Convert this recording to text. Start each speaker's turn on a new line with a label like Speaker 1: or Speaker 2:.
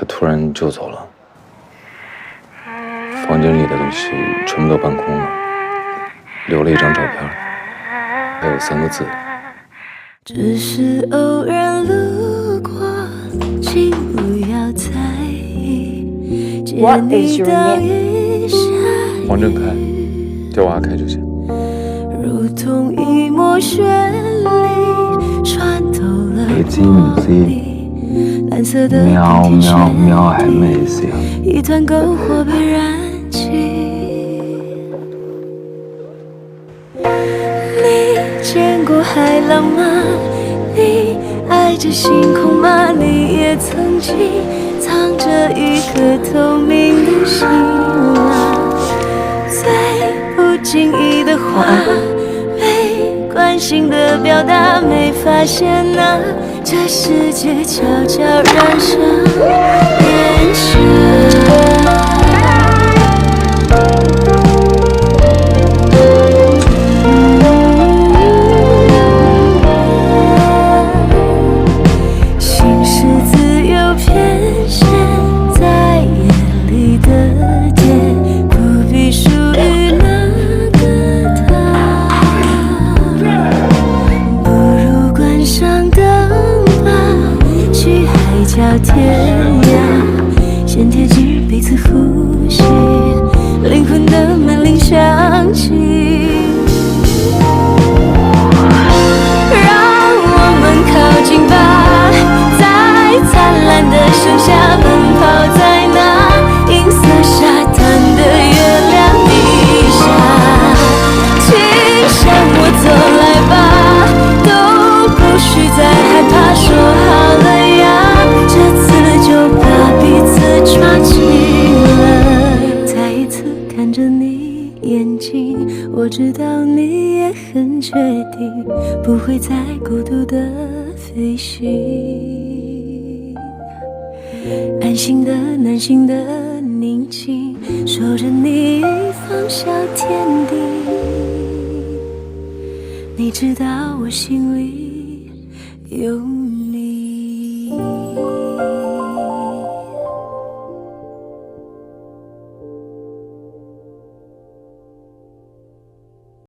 Speaker 1: 他突然就走了，房间里的东西全部都搬空了，留了一张照片，还有3个字：
Speaker 2: 只是偶然路过，请不要在意。
Speaker 3: What is your name?
Speaker 1: 黄振开，叫我阿开就行。
Speaker 2: 如同一抹绚丽，穿透了
Speaker 4: 你知唔知？
Speaker 2: 蓝色的
Speaker 4: 喵喵喵係咩意思啊？
Speaker 2: 一团篝火被燃起。你见过海浪吗？你爱着星空吗？你也曾经藏着一颗透明的心啊。最不经意的话，没关心的表达，没发现啊，这世界悄悄染上炎夏。心是自由偏跹在夜里的街，不必属于哪个他。不如关上灯吧，去海角天涯，先贴近彼此呼吸，灵魂的门铃响起。让我们靠近吧，在灿烂的盛夏奔跑在那银色沙滩的月亮底下，请向我走来吧，都不需再害怕，说好了呀，这次就把彼此抓紧了。再一次看着你眼睛，我知道你也很确定，不会再孤独的飞行。安心的、暖心的宁静，守着你方向天地。你知道我心里有你。